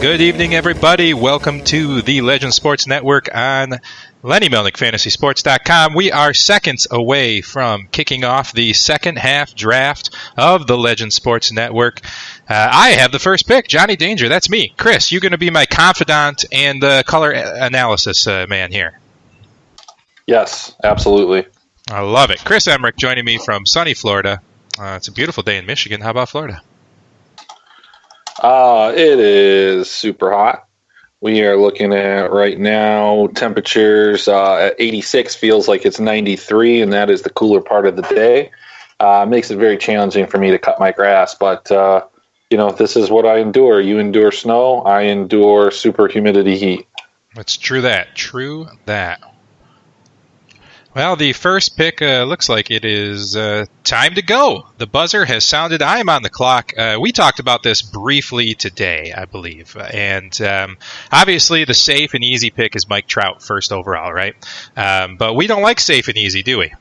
Good evening, everybody. Welcome to the Legend Sports Network on Lenny Melnick, FantasySports.com. We are seconds away from kicking off the second half draft of the Legend Sports Network. I have the first pick, Johnny Danger. That's me. Chris, you're going to be my confidant and color analysis man here. Yes, absolutely. I love it. Chris Emmerich joining me from sunny Florida. It's a beautiful day in Michigan. How about Florida? It is super hot. We are looking at right now temperatures at 86, feels like it's 93, and that is the cooler part of the day. Makes it very challenging for me to cut my grass, but this is what I endure. You endure snow, I endure super humidity heat. It's true that. Well, the first pick looks like it is time to go. The buzzer has sounded. I am on the clock. We talked about this briefly today, I believe. And obviously the safe and easy pick is Mike Trout first overall, right? But we don't like safe and easy, do we?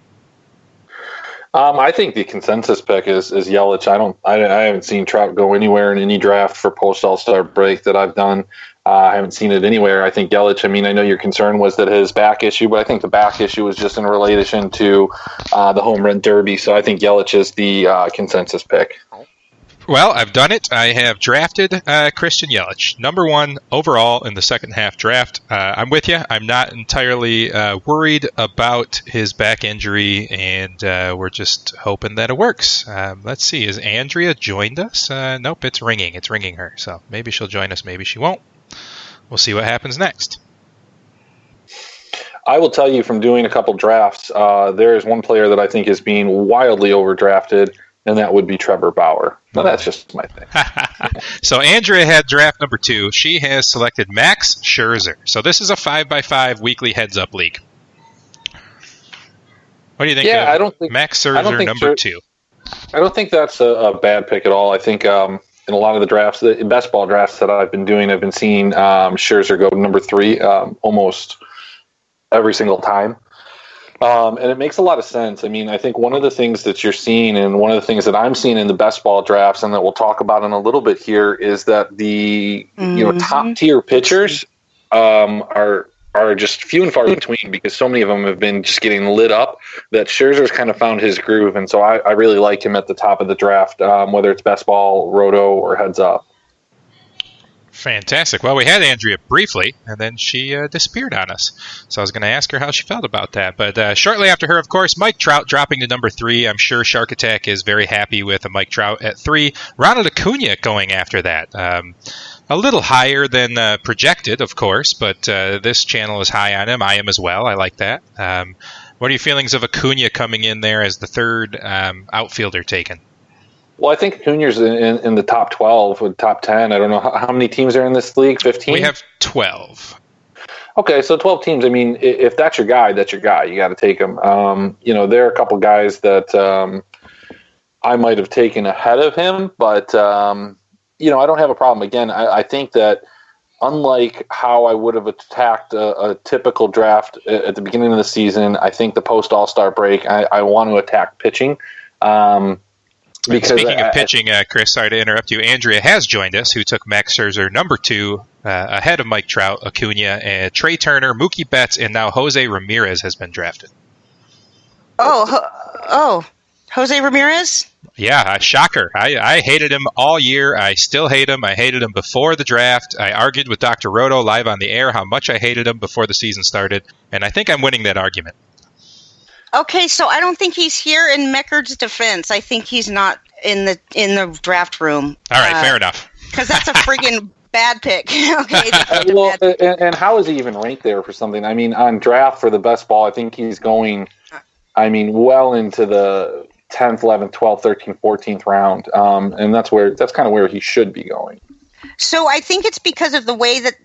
I think the consensus pick is Yelich. I haven't seen Trout go anywhere in any draft for post All-Star break that I've done. I haven't seen it anywhere. I think Yelich, I know your concern was that his back issue, but I think the back issue was just in relation to the home run derby. So I think Yelich is the consensus pick. Well, I've done it. I have drafted Christian Yelich, number one overall in the second half draft. I'm with you. I'm not entirely worried about his back injury, and we're just hoping that it works. Let's see. Has Andrea joined us? Nope, it's ringing. It's ringing her. So maybe she'll join us. Maybe she won't. We'll see what happens next. I will tell you from doing a couple drafts, there is one player that I think is being wildly overdrafted, and that would be Trevor Bauer. Now, that's just my thing. So Andrea had draft number 2. She has selected Max Scherzer. So this is a 5x5 weekly heads-up league. What do you think I of don't think, Max Scherzer number 2? I don't think that's a bad pick at all. I think in a lot of the drafts, the best ball drafts that I've been doing, I've been seeing Scherzer go number 3 almost every single time. And it makes a lot of sense. I think one of the things that you're seeing, and one of the things that I'm seeing in the best ball drafts, and that we'll talk about in a little bit here, is that the top tier pitchers are just few and far between, because so many of them have been just getting lit up, that Scherzer's kind of found his groove. And so I really like him at the top of the draft, whether it's best ball, roto, or heads up. Fantastic. Well, we had Andrea briefly, and then she disappeared on us. So I was going to ask her how she felt about that. But shortly after her, of course, Mike Trout dropping to number 3. I'm sure Shark Attack is very happy with a Mike Trout at 3. Ronald Acuna going after that. A little higher than projected, of course, but this channel is high on him. I am as well. I like that. What are your feelings of Acuna coming in there as the third outfielder taken? Well, I think Acuna's in the top 12 or top 10. I don't know how many teams are in this league. 15? We have 12. Okay, so 12 teams. If that's your guy, that's your guy. You got to take him. There are a couple guys that I might have taken ahead of him, but I don't have a problem. Again, I think that unlike how I would have attacked a typical draft at the beginning of the season, I think the post All-Star break, I want to attack pitching. Speaking of pitching, Chris, sorry to interrupt you. Andrea has joined us, who took Max Scherzer number 2 ahead of Mike Trout, Acuna, Trey Turner, Mookie Betts, and now Jose Ramirez has been drafted. Oh, Jose Ramirez? Yeah, shocker. I hated him all year. I still hate him. I hated him before the draft. I argued with Dr. Roto live on the air how much I hated him before the season started, and I think I'm winning that argument. Okay, so I don't think he's here in Meckard's defense. I think he's not in the draft room. All right, fair enough. Because that's a friggin' bad pick. Okay. Well, and how is he even ranked there for something? On draft for the best ball, I think he's going, well into the 10th, 11th, 12th, 13th, 14th round. And that's kind of where he should be going. So I think it's because of the way that,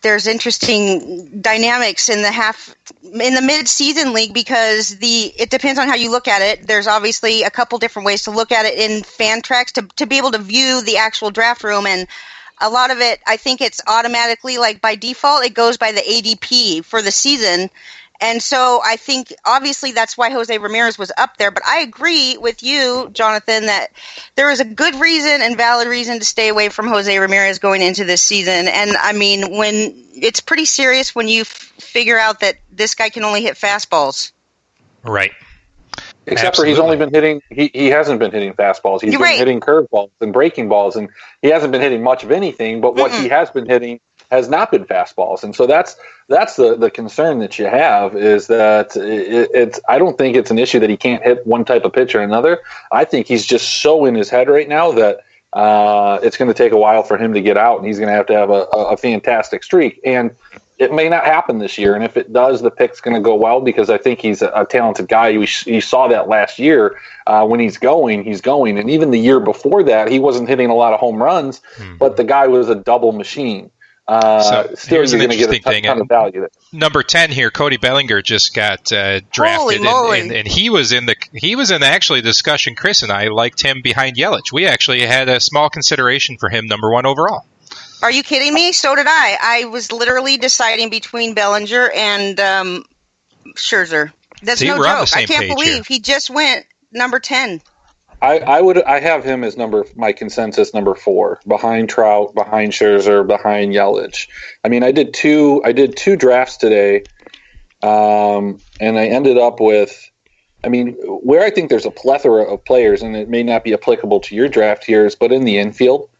there's interesting dynamics in the mid-season league, because it depends on how you look at it. There's obviously a couple different ways to look at it in Fantrax to be able to view the actual draft room. And a lot of it, I think it's automatically, like by default, it goes by the ADP for the season. And so I think obviously that's why Jose Ramirez was up there. But I agree with you, Jonathan, that there is a good reason and valid reason to stay away from Jose Ramirez going into this season. And I mean, when it's pretty serious when you figure out that this guy can only hit fastballs. Right. Except for he's only been hitting, he hasn't been hitting fastballs. He's been hitting curveballs and breaking balls, and he hasn't been hitting much of anything, but what he has been hitting has not been fastballs. And so that's the concern that you have, is that it's I don't think it's an issue that he can't hit one type of pitch or another. I think he's just so in his head right now that it's going to take a while for him to get out, and he's going to have a fantastic streak. And it may not happen this year, and if it does, the pick's going to go well, because I think he's a talented guy. You saw that last year when he's going. And even the year before that, he wasn't hitting a lot of home runs, but the guy was a double machine. So still, here's you're an going to interesting get a ton of value there. Number 10 here, Cody Bellinger just got drafted, and he was in the actually discussion. Chris and I liked him behind Yelich. We actually had a small consideration for him, number 1 overall. Are you kidding me? So did I. I was literally deciding between Bellinger and Scherzer. That's no joke. I can't believe he just went number 10. I have him as my consensus number 4, behind Trout, behind Scherzer, behind Yelich. I mean, I did two drafts today, and I ended up with, I mean, where I think there's a plethora of players, and it may not be applicable to your draft here, but in the infield.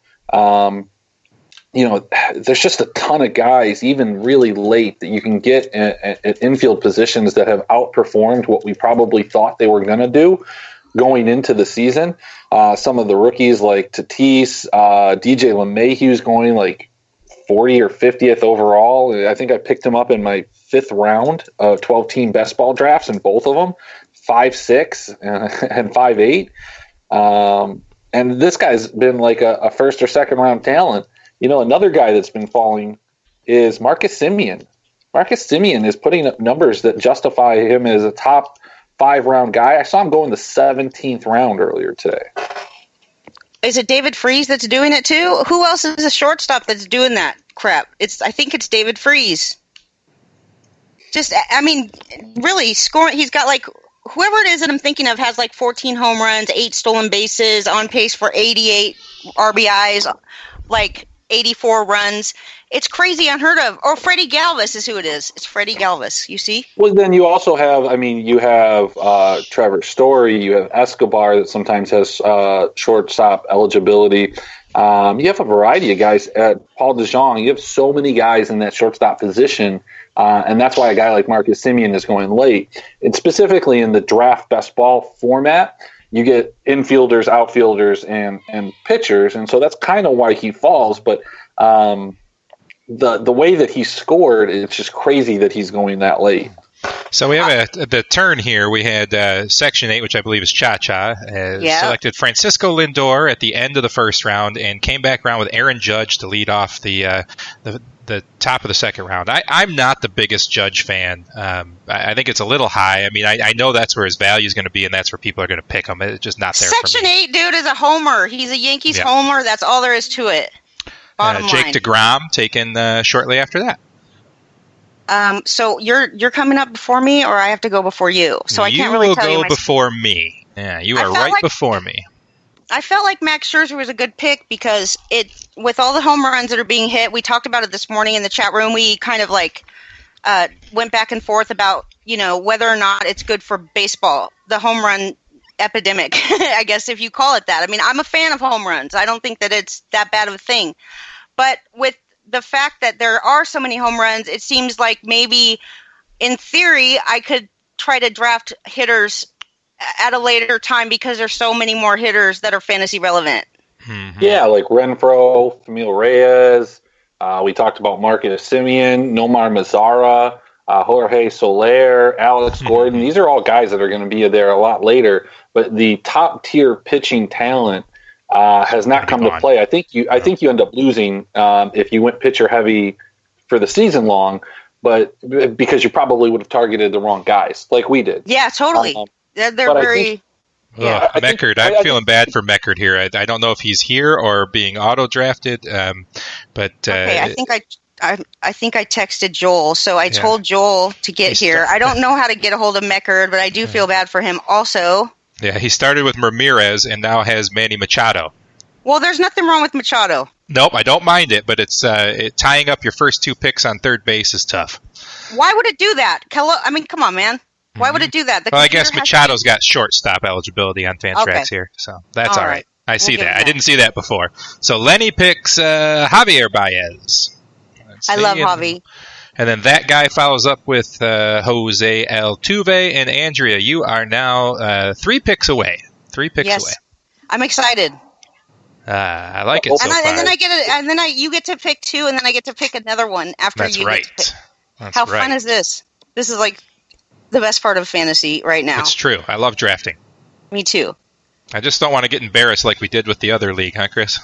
There's just a ton of guys, even really late, that you can get at infield positions that have outperformed what we probably thought they were going to do going into the season. Some of the rookies like Tatis, DJ LeMahieu's going like 40 or 50th overall. I think I picked him up in my 5th round of 12-team best ball drafts in both of them, 5'6" and 5'8". And this guy's been like a first or second round talent. Another guy that's been falling is Marcus Semien. Marcus Semien is putting up numbers that justify him as a top 5-round guy. I saw him go in the 17th round earlier today. Is it David Freese that's doing it too? Who else is a shortstop that's doing that crap? I think it's David Freese. Really scoring. He's got like, whoever it is that I'm thinking of has like 14 home runs, 8 stolen bases, on pace for 88 RBIs, like 84 runs. It's crazy, unheard of. Or Freddie Galvis is who it is. It's Freddie Galvis, you see? Well, then you also have, you have Trevor Story, you have Escobar that sometimes has shortstop eligibility. You have a variety of guys. Paul DeJong, you have so many guys in that shortstop position, and that's why a guy like Marcus Semien is going late. And specifically in the draft best ball format, you get infielders, outfielders, and pitchers, and so that's kind of why he falls. But the way that he scored, it's just crazy that he's going that late. So we have the turn here. We had Section 8, which I believe is Cha-Cha, selected Francisco Lindor at the end of the first round and came back around with Aaron Judge to lead off the top of the second round. I'm not the biggest Judge fan. I think it's a little high. I mean, I know that's where his value is going to be, and that's where people are going to pick him. It's just not there Section for me. Section 8, dude, is a homer. He's a Yankees homer. That's all there is to it. Bottom Jake line. DeGrom taken shortly after that. So you're coming up before me, or I have to go before you? So I can't really tell you. You will go before me. Yeah, you are right before me. I felt like Max Scherzer was a good pick because with all the home runs that are being hit, we talked about it this morning in the chat room. We kind of went back and forth about whether or not it's good for baseball, the home run epidemic, I guess if you call it that. I mean, I'm a fan of home runs. I don't think that it's that bad of a thing, but with the fact that there are so many home runs, it seems like maybe in theory I could try to draft hitters at a later time because there's so many more hitters that are fantasy relevant. Mm-hmm. Yeah, like Renfroe, Familia Reyes. We talked about Marcus Semien, Nomar Mazara, Jorge Soler, Alex Gordon. These are all guys that are going to be there a lot later. But the top tier pitching talent has not come to play. I think you end up losing if you went pitcher heavy for the season long, but because you probably would have targeted the wrong guys, like we did. Yeah, totally. They're very. Meckert. I'm feeling bad for Meckert here. I don't know if he's here or being auto drafted, but okay, I think I texted Joel, so I told Joel to get here. I don't know how to get a hold of Meckerd, but I do feel bad for him also. Yeah, he started with Ramirez and now has Manny Machado. Well, there's nothing wrong with Machado. Nope, I don't mind it, but it's tying up your first 2 picks on third base is tough. Why would it do that? I mean, come on, man. Why would it do that? Well, I guess Machado's got shortstop eligibility on Fantrax here, so that's all right. I see that. I didn't see that before. So Lenny picks Javier Baez. I love Javi. And then that guy follows up with Jose Altuve. And Andrea, you are now 3 picks away. 3 picks away. I'm excited. I like it so far. And then you get to pick 2, and then I get to pick another one after you get to pick. How fun is this? This is like the best part of fantasy right now. It's true. I love drafting. Me too. I just don't want to get embarrassed like we did with the other league, huh, Chris?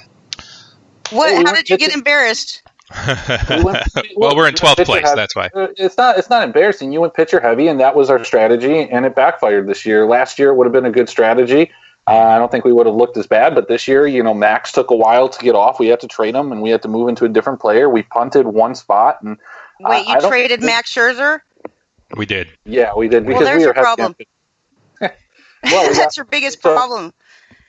How did you get embarrassed? Well, we're in 12th place. That's why. It's not embarrassing. You went pitcher heavy, and that was our strategy, and it backfired this year. Last year it would have been a good strategy. I don't think we would have looked as bad, but this year, Max took a while to get off. We had to trade him, and we had to move into a different player. We punted 1 spot, and wait, you traded Max Scherzer? We did. Yeah, we did. Because there's your problem. That's your biggest problem.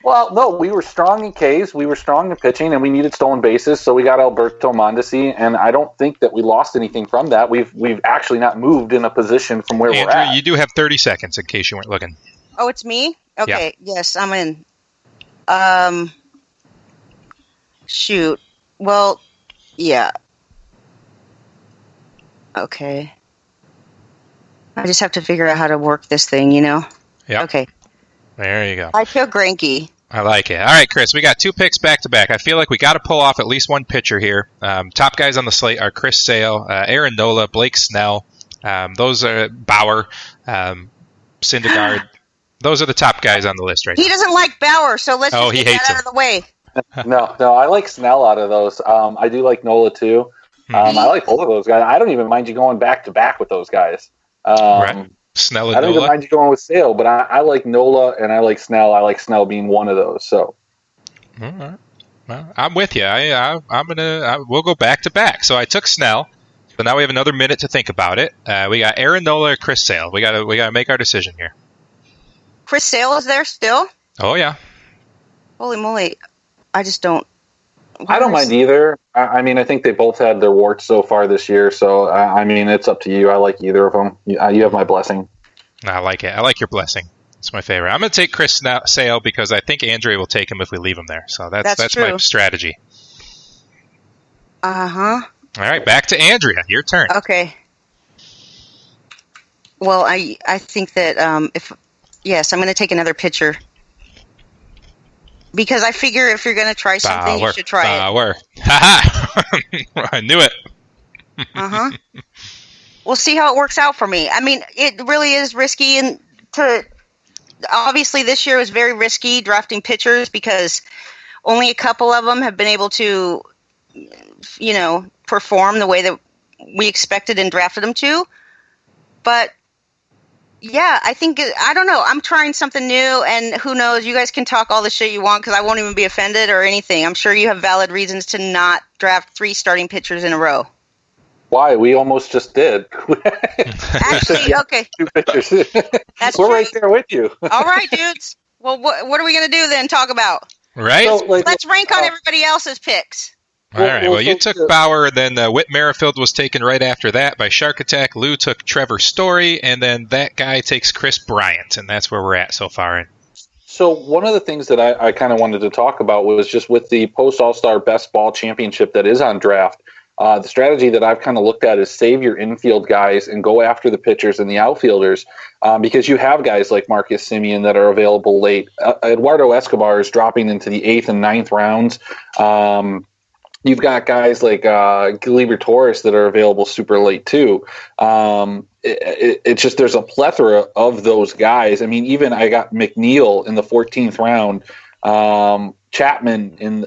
Well, no, we were strong in Ks, we were strong in pitching, and we needed stolen bases, so we got Alberto Mondesi, and I don't think that we lost anything from that. We've actually not moved in a position from where we're at. You do have 30 seconds in case you weren't looking. Oh, it's me? Okay, yes, I'm in. Shoot. Well, yeah. Okay. I just have to figure out how to work this thing, Yeah. Okay. There you go. I feel Granky. I like it. All right, Chris, we got 2 picks back-to-back. I feel like we got to pull off at least 1 pitcher here. Top guys on the slate are Chris Sale, Aaron Nola, Blake Snell. Those are Bauer, Syndergaard. Those are the top guys on the list right now. He doesn't like Bauer, so let's just get that out of the way. No, I like Snell out of those. I do like Nola, too. I like both of those guys. I don't even mind you going back-to-back with those guys. Right. Snell and I don't Nola. even mind you going with Sale, but I like Nola and I like Snell. I like Snell being one of those. So, all right. Well, I'm with you. We'll go back to back. So I took Snell, but now we have another minute to think about it. We got Aaron Nola or Chris Sale. We got to make our decision here. Chris Sale is there still? Oh yeah. Holy moly! I just don't. I don't mind either. I mean, I think they both had their warts so far this year. So, I mean, it's up to you. I like either of them. You have my blessing. I like it. I like your blessing. It's my favorite. I'm going to take Chris Sale because I think Andrea will take him if we leave him there. So that's my strategy. Uh-huh. All right, back to Andrea. Your turn. Okay. Well, I think that I'm going to take another pitcher. Because I figure if you're going to try something, you should try it. I knew it. Uh-huh. We'll see how it works out for me. I mean, it really is risky. And obviously this year was very risky drafting pitchers because only a couple of them have been able to, perform the way that we expected and drafted them to. But yeah, I don't know. I'm trying something new, and who knows? You guys can talk all the shit you want because I won't even be offended or anything. I'm sure you have valid reasons to not draft 3 starting pitchers in a row. Why? We almost just did. Actually, okay. 2 pitchers. We're right there with you. All right, dudes. Well, what are we going to do then? Talk about. Right. So, let's rank on everybody else's picks. All right. Well, you took Bauer, then Whit Merrifield was taken right after that by Shark Attack. Lou took Trevor Story, and then that guy takes Chris Bryant, and that's where we're at so far. So one of the things that I kind of wanted to talk about was just with the Post All-Star Best Ball Championship that is on draft, the strategy that I've kind of looked at is save your infield guys and go after the pitchers and the outfielders because you have guys like Marcus Semien that are available late. Eduardo Escobar is dropping into the 8th and 9th rounds. You've got guys like Gleyber Torres that are available super late too. It's just there's a plethora of those guys. I mean, even I got McNeil in the 14th round, Chapman in